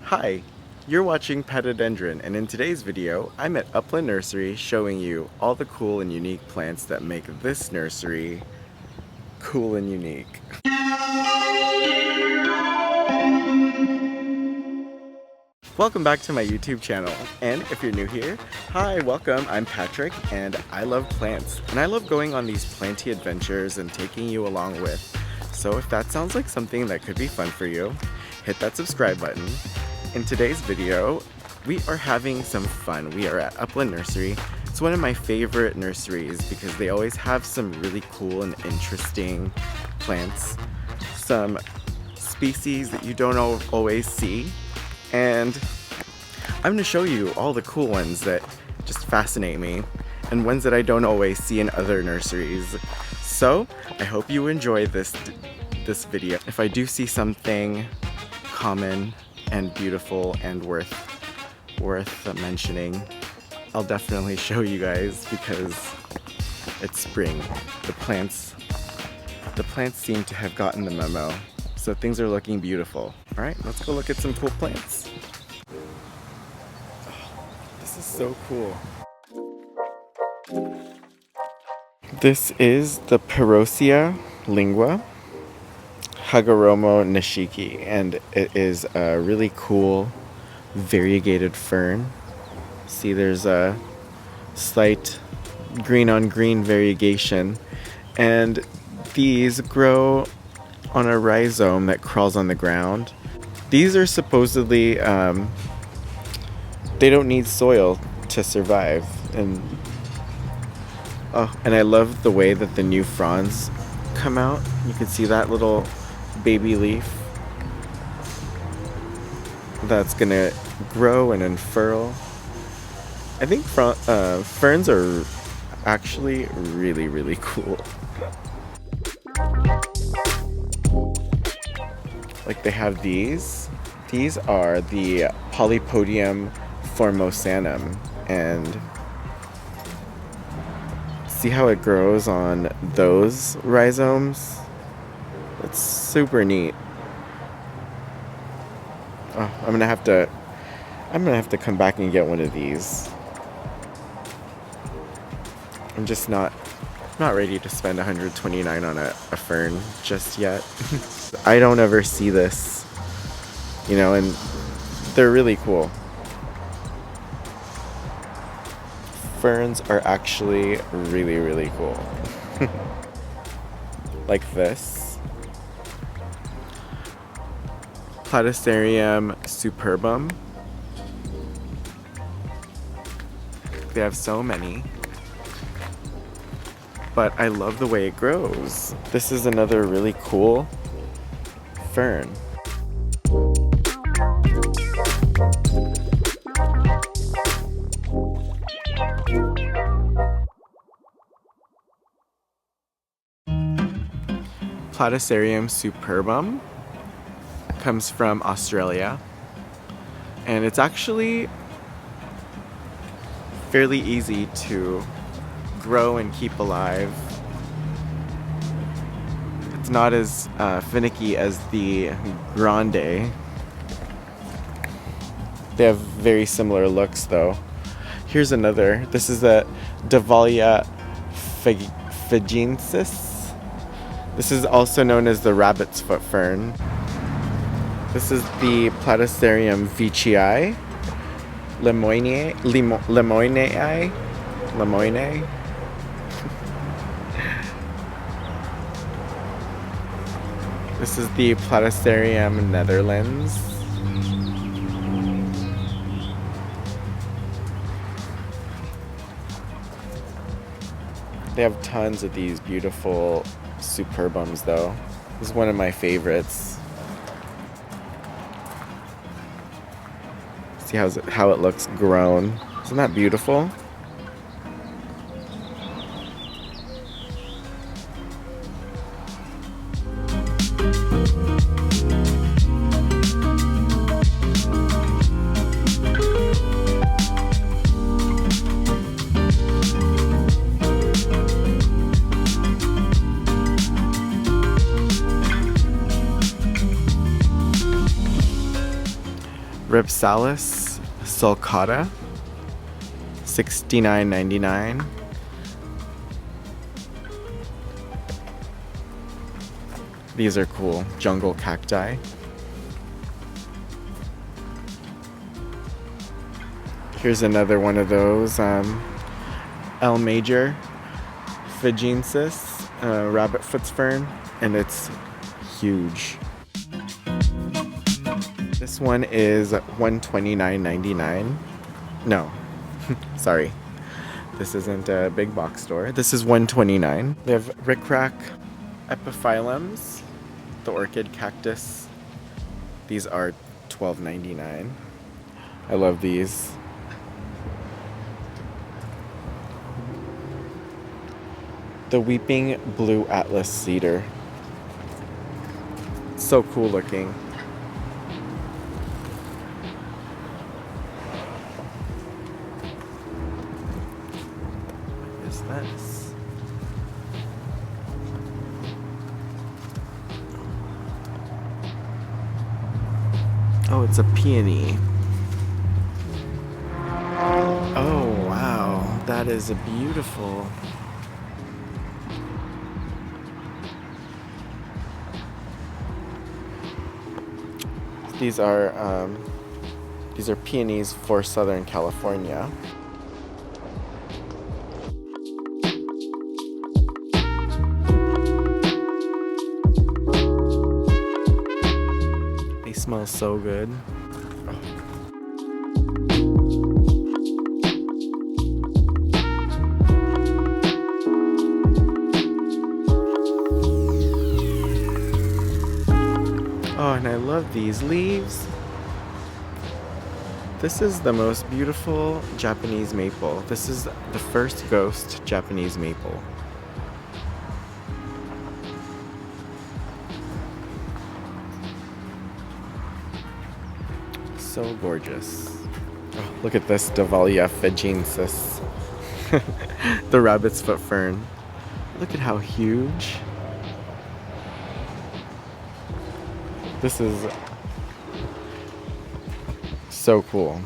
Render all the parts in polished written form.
Hi, you're watching Patadendron, and in today's video, I'm at Upland Nursery showing you all the cool and unique plants that make this nursery cool and unique. Welcome back to my YouTube channel, and if you're new here, hi, welcome, I'm Patrick, and I love plants, and I love going on these planty adventures and taking you along with. So if that sounds like something that could be fun for you, hit that subscribe button. In today's video, we are having some fun. We are at Upland Nursery. It's one of my favorite nurseries because they always have some really cool and interesting plants, some species that you don't always see, and I'm going to show you all the cool ones that just fascinate me and ones that I don't always see in other nurseries. So I hope you enjoy this video. If I do see something common and beautiful and worth mentioning, I'll definitely show you guys because it's spring. The plants seem to have gotten the memo, so things are looking beautiful. All right, let's go look at some cool plants. Oh, this is so cool. This is the Perosia lingua Hagoromo nishiki, and it is a really cool variegated fern. See, there's a slight green on green variegation, and these grow on a rhizome that crawls on the ground. These are supposedly they don't need soil to survive, and I love the way that the new fronds come out. You can see that little baby leaf that's gonna grow and unfurl. I think ferns are actually really cool. Like, they have these are the Polypodium formosanum, and see how it grows on those rhizomes? It's super neat. Oh, I'm gonna have to come back and get one of these. I'm just not ready to spend $129 on a fern just yet. I don't ever see this, and they're really cool. Ferns are actually really cool. Like this. Platycerium superbum. They have so many, but I love the way it grows. This is another really cool fern. Platycerium superbum comes from Australia, and it's actually fairly easy to grow and keep alive. It's not as finicky as the Grande. They have very similar looks though. Here's another. This is the Dahlia fagiensis. This is also known as the rabbit's foot fern. This is the Platycerium veitchii, lemoinei. This is the Platycerium Netherlands. They have tons of these beautiful superbums though. This is one of my favorites. See how it looks grown. Isn't that beautiful? Rhipsalis sulcata, $69.99. These are cool, jungle cacti. Here's another one of those, L major Phrygiensis, rabbit foot fern, and it's huge. This one is $129.99. No, sorry. This isn't a big box store. This is $129. We have rickrack epiphyllums, the orchid cactus. These are $12.99. I love these. The weeping blue atlas cedar. So cool looking. What is this? Oh, it's a peony. Oh, wow. That is beautiful. These are peonies for Southern California. They smell so good. Oh, and I love these leaves. This is the most beautiful Japanese maple. This is the first ghost Japanese maple. So gorgeous. Oh, look at this Dahlia phrygiensis. The rabbit's foot fern. Look at how huge. This is so cool.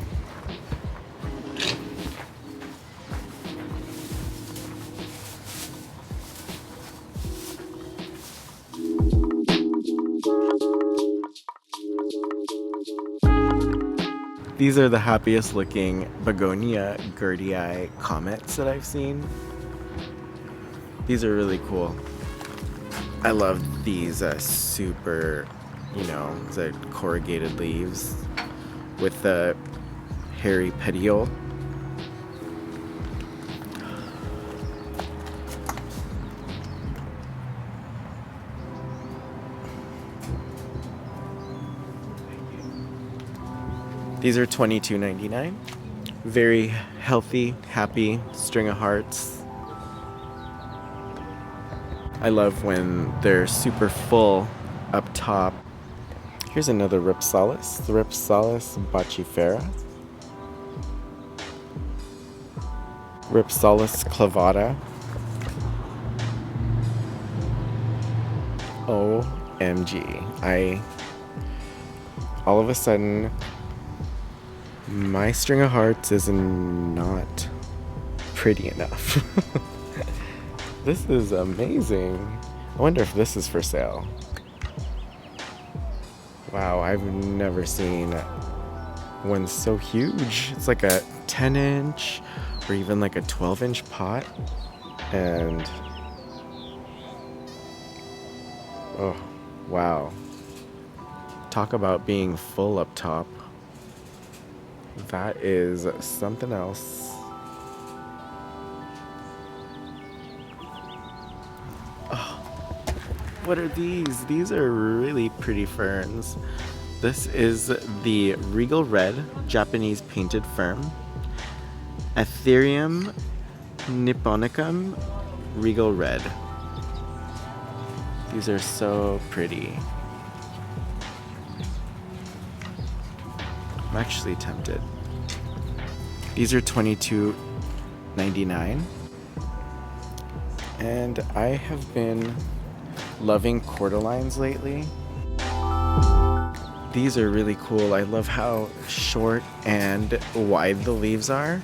These are the happiest looking Begonia girdii comets that I've seen. These are really cool. I love these super, the corrugated leaves with the hairy petiole. These are $22.99. Very healthy, happy string of hearts. I love when they're super full up top. Here's another Rhipsalis, the Rhipsalis bachifera. Rhipsalis clavata. OMG. All of a sudden, my string of hearts is not pretty enough. This is amazing. I wonder if this is for sale. Wow, I've never seen one so huge. It's like a 10-inch or even like a 12-inch pot. And oh, wow. Talk about being full up top. That is something else. Oh, what are these? These are really pretty ferns. This is the Regal Red Japanese painted fern. Aeonium nipponicum Regal Red. These are so pretty. I'm actually tempted. These are $22.99. And I have been loving cordylines lately. These are really cool. I love how short and wide the leaves are.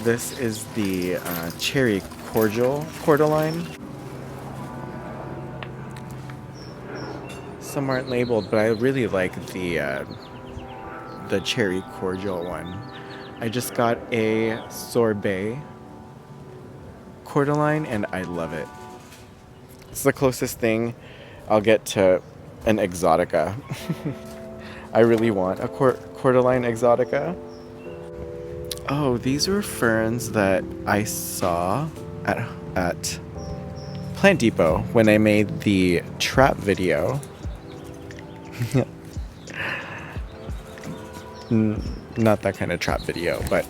This is the cherry cordyline. Some aren't labeled, but I really like the cherry cordial one. I just got a sorbet cordyline and I love it. It's the closest thing I'll get to an exotica. I really want a cordyline exotica. Oh, these were ferns that I saw at Plant Depot when I made the trap video. Not that kind of trap video, but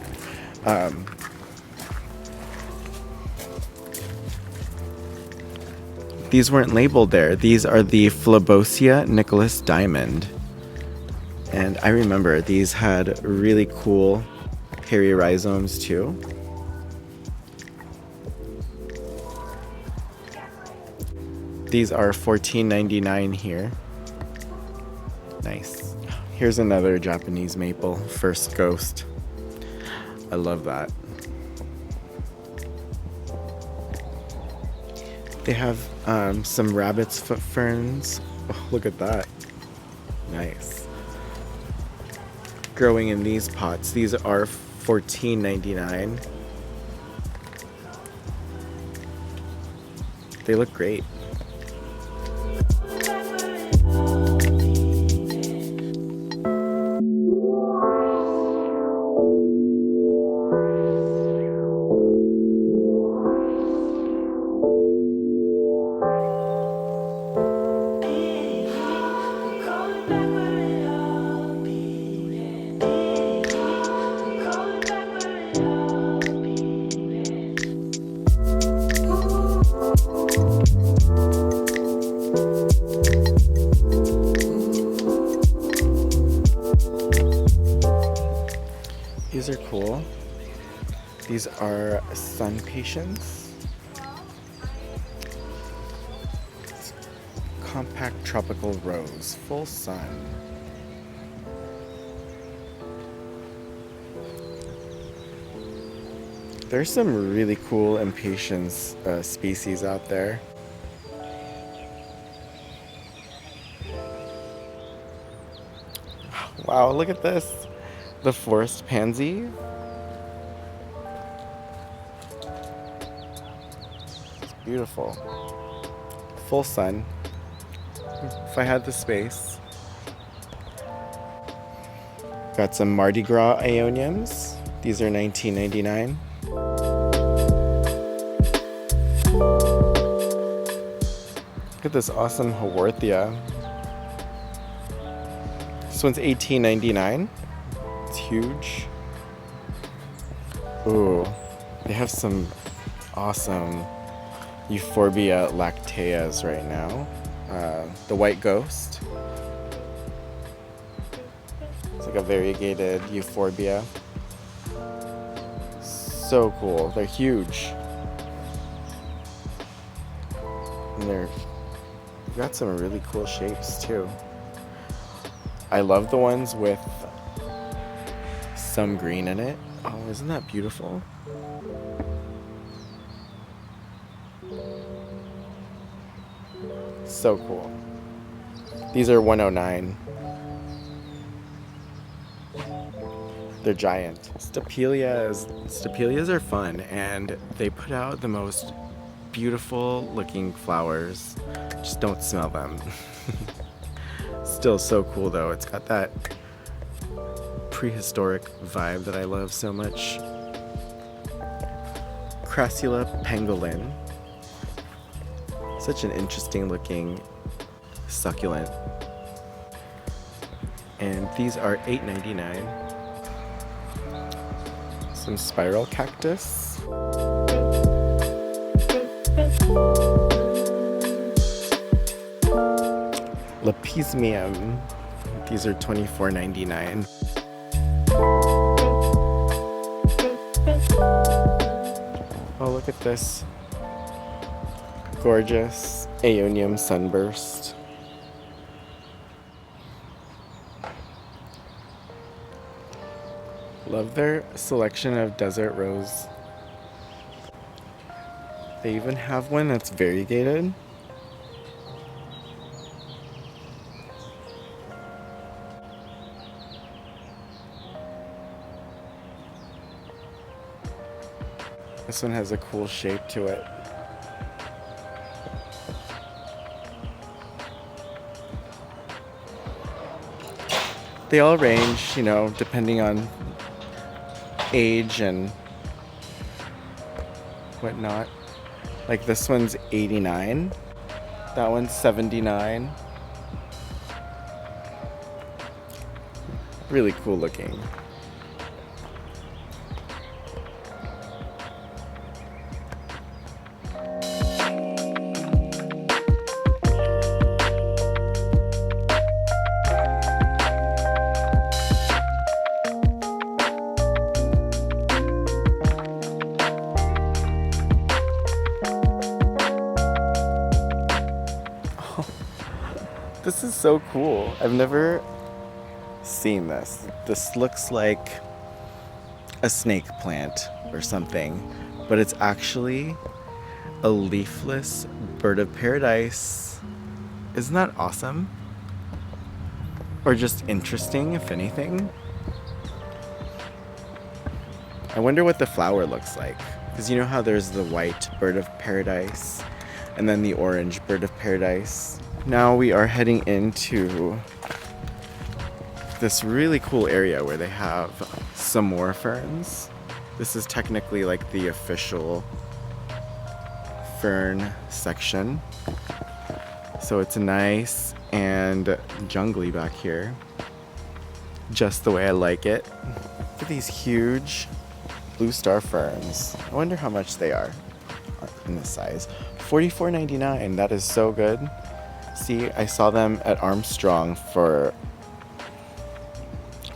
these weren't labeled there. These are the Phlobosia Nicholas Diamond. And I remember these had really cool hairy rhizomes too. These are $14.99 here. Nice. Here's another Japanese maple, First Ghost. I love that. They have some rabbit's foot ferns. Oh, look at that. Nice. Growing in these pots. These are $14.99. They look great. These are cool. These are sun patience. Compact tropical rose, full sun. There's some really cool impatiens species out there. Wow, look at this. The forest pansy. It's beautiful. Full sun. If I had the space. Got some Mardi Gras Aeoniums. These are $19.99. Look at this awesome Haworthia. This one's $18.99. It's huge. Ooh, they have some awesome Euphorbia lacteas right now. The White Ghost. It's like a variegated Euphorbia. So cool. They're huge. And they've got some really cool shapes too. I love the ones with some green in it. Oh, isn't that beautiful? So cool. These are $109. They're giant. Stapelias are fun, and they put out the most beautiful looking flowers. Just don't smell them. Still so cool though. It's got that prehistoric vibe that I love so much. Crassula pangolin. Such an interesting looking succulent. And these are $8.99. Some spiral cactus. Lepismium. These are $24.99. Oh, look at this. Gorgeous Aeonium sunburst. Love their selection of desert rose. They even have one that's variegated. This one has a cool shape to it. They all range, you know, depending on age and whatnot. Like this one's 89. That one's 79. Really cool looking. This is so cool. I've never seen this. This looks like a snake plant or something, but it's actually a leafless bird of paradise. Isn't that awesome? Or just interesting, if anything? I wonder what the flower looks like. Because you know how there's the white bird of paradise and then the orange bird of paradise? Now we are heading into this really cool area where they have some more ferns. This is technically like the official fern section. So it's nice and jungly back here. Just the way I like it. Look at these huge blue star ferns. I wonder how much they are in this size. $44.99, that is so good. See, I saw them at Armstrong for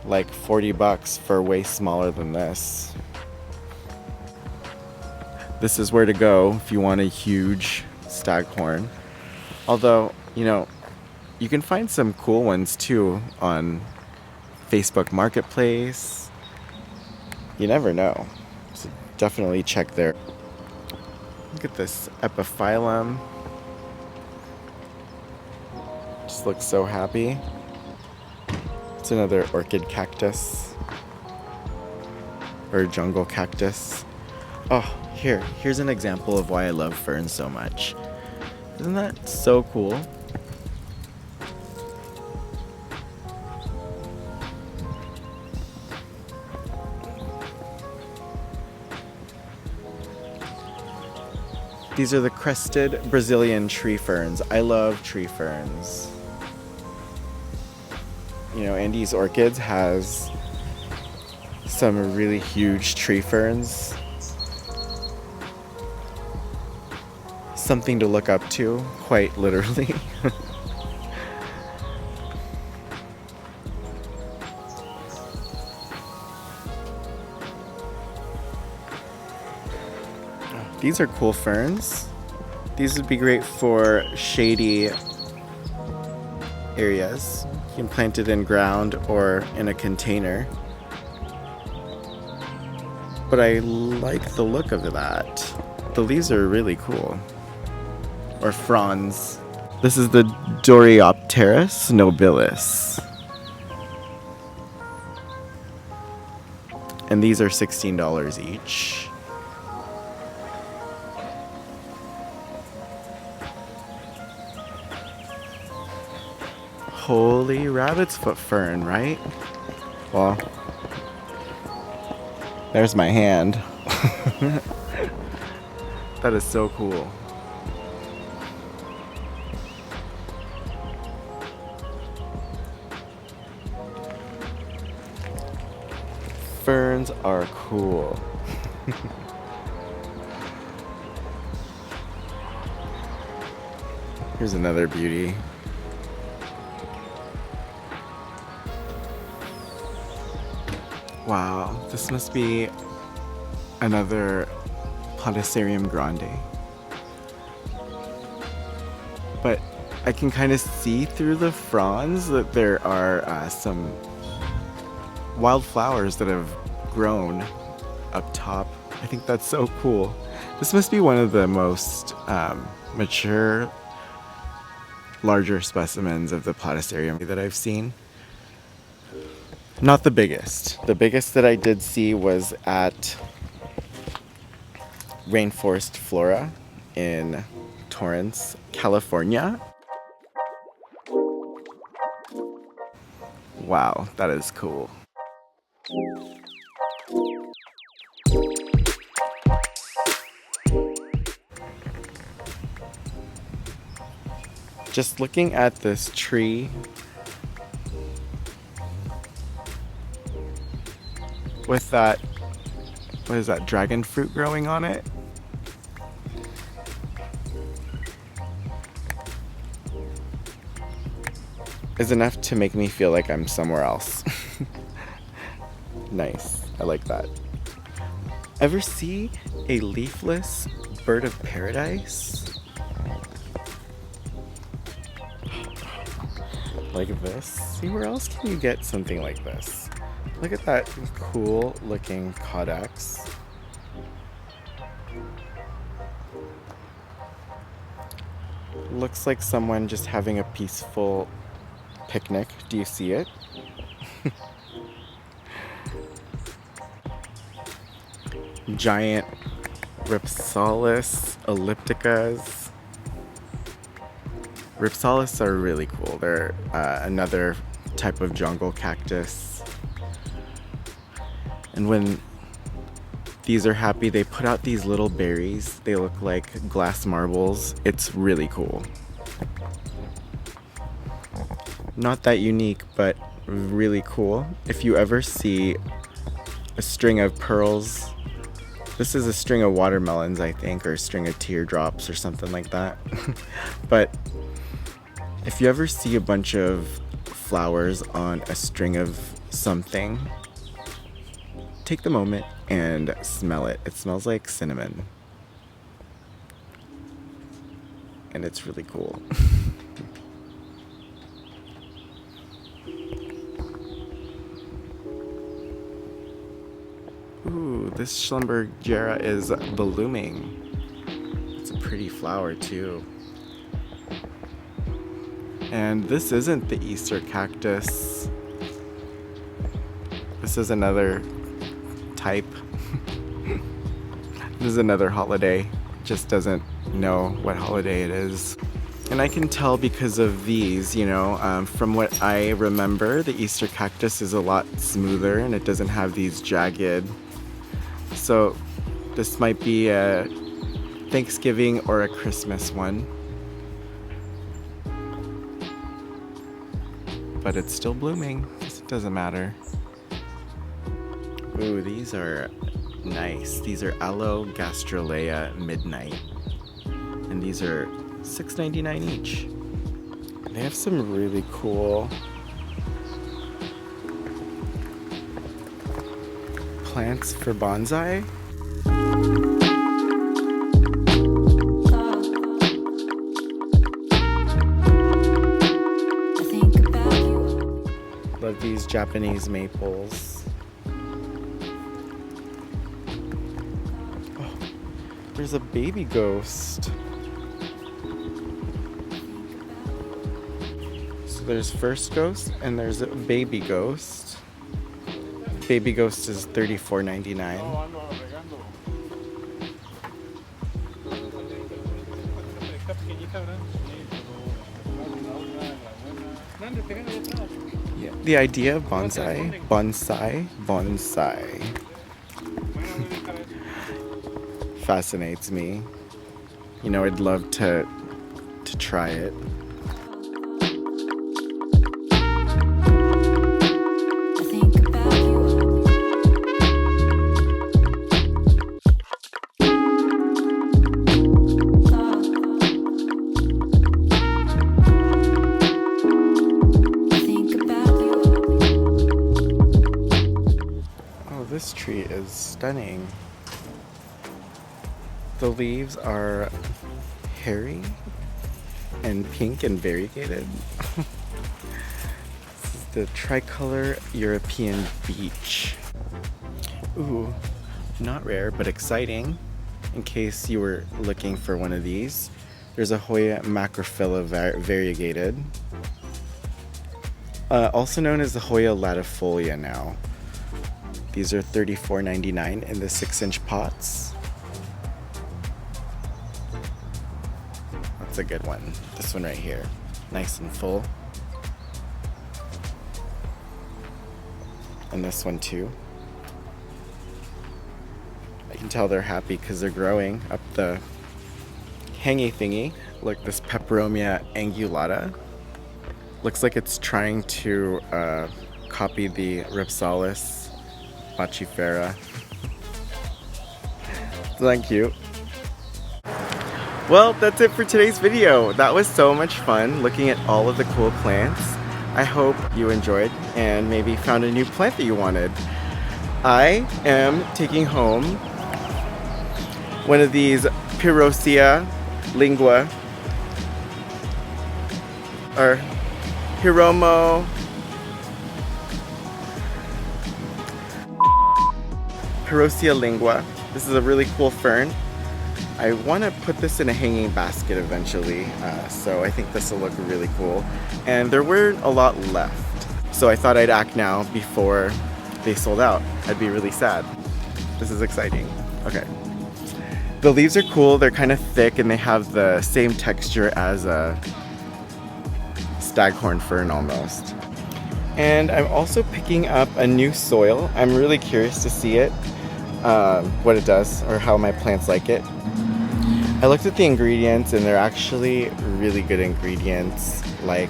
like $40 for way smaller than this. This is where to go if you want a huge staghorn. Although, you know, you can find some cool ones too on Facebook Marketplace. You never know. So definitely check there. Look at this epiphyllum. Just looks so happy. It's another orchid cactus. Or jungle cactus. Oh, here's an example of why I love ferns so much. Isn't that so cool? These are the crested Brazilian tree ferns. I love tree ferns. You know, Andy's Orchids has some really huge tree ferns. Something to look up to, quite literally. These are cool ferns. These would be great for shady areas. You can plant it in ground or in a container. But I like the look of that. The leaves are really cool. Or fronds. This is the Doryopteris nobilis. And these are $16 each. Holy rabbit's foot fern, right? Well, there's my hand. That is so cool. Ferns are cool. Here's another beauty. Wow, this must be another Platycerium grande. But I can kind of see through the fronds that there are some wildflowers that have grown up top. I think that's so cool. This must be one of the most mature, larger specimens of the Platycerium that I've seen. Not the biggest. The biggest that I did see was at Rainforest Flora in Torrance, California. Wow, that is cool. Just looking at this tree with that, what is that, dragon fruit growing on it? Is enough to make me feel like I'm somewhere else. Nice, I like that. Ever see a leafless bird of paradise? Like this? See, where else can you get something like this? Look at that cool looking codex. Looks like someone just having a peaceful picnic. Do you see it? Giant Rhipsalis ellipticas. Rhipsalis are really cool. They're another type of jungle cactus. And when these are happy, they put out these little berries. They look like glass marbles. It's really cool. Not that unique, but really cool. If you ever see a string of pearls, this is a string of watermelons, I think, or a string of teardrops or something like that. But if you ever see a bunch of flowers on a string of something, take the moment and smell it. It smells like cinnamon. And it's really cool. Ooh, this Schellenbergera is blooming. It's a pretty flower too. And this isn't the Easter cactus. This is another type. This is another holiday. Just doesn't know what holiday it is. And I can tell because of these, you know, from what I remember, the Easter cactus is a lot smoother and it doesn't have these jagged. So this might be a Thanksgiving or a Christmas one. But it's still blooming, so it doesn't matter. Ooh, these are nice. These are Aloe Gastrolea Midnight. And these are $6.99 each. They have some really cool plants for bonsai. Love these Japanese maples. Oh, there's a baby ghost. So there's first ghost and there's a baby ghost. Baby ghost is $34.99. Yeah, the idea of bonsai fascinates me. You know, I'd love to try it. This tree is stunning. The leaves are hairy and pink and variegated. This is the tricolor European beech. Ooh, not rare, but exciting. In case you were looking for one of these, there's a Hoya macrophylla variegated, also known as the Hoya latifolia now. These are $34.99 in the 6-inch pots. That's a good one. This one right here, nice and full. And this one too. I can tell they're happy because they're growing up the hangy thingy. Look, this Peperomia angulata. Looks like it's trying to copy the Rhipsalis machifera. Isn't that cute? Well, that's it for today's video. That was so much fun looking at all of the cool plants. I hope you enjoyed and maybe found a new plant that you wanted. I am taking home one of these Pyrosia lingua, or Hiromo Pyrosia lingua. This is a really cool fern. I want to put this in a hanging basket eventually, so I think this will look really cool. And there weren't a lot left, so I thought I'd act now before they sold out. I'd be really sad. This is exciting. Okay. The leaves are cool. They're kind of thick and they have the same texture as a staghorn fern almost. And I'm also picking up a new soil. I'm really curious to see it, what it does or how my plants like it. I looked at the ingredients and they're actually really good ingredients, like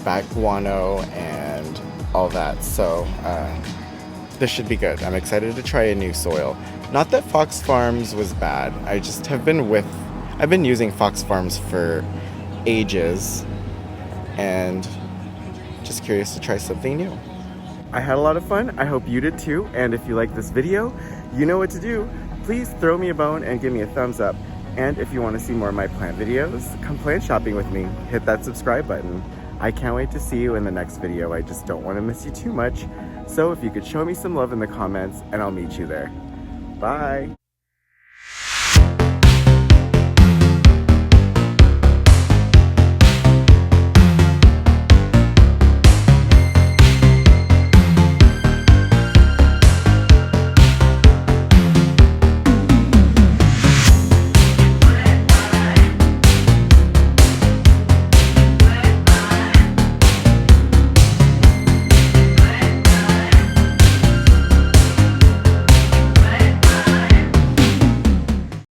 bat guano and all that, so this should be good. I'm excited to try a new soil. Not that Fox Farms was bad, I just have been I've been using Fox Farms for ages and just curious to try something new. I had a lot of fun, I hope you did too, and if you like this video, you know what to do. Please throw me a bone and give me a thumbs up. And if you want to see more of my plant videos, come plant shopping with me. Hit that subscribe button. I can't wait to see you in the next video. I just don't want to miss you too much. So if you could show me some love in the comments and I'll meet you there. Bye.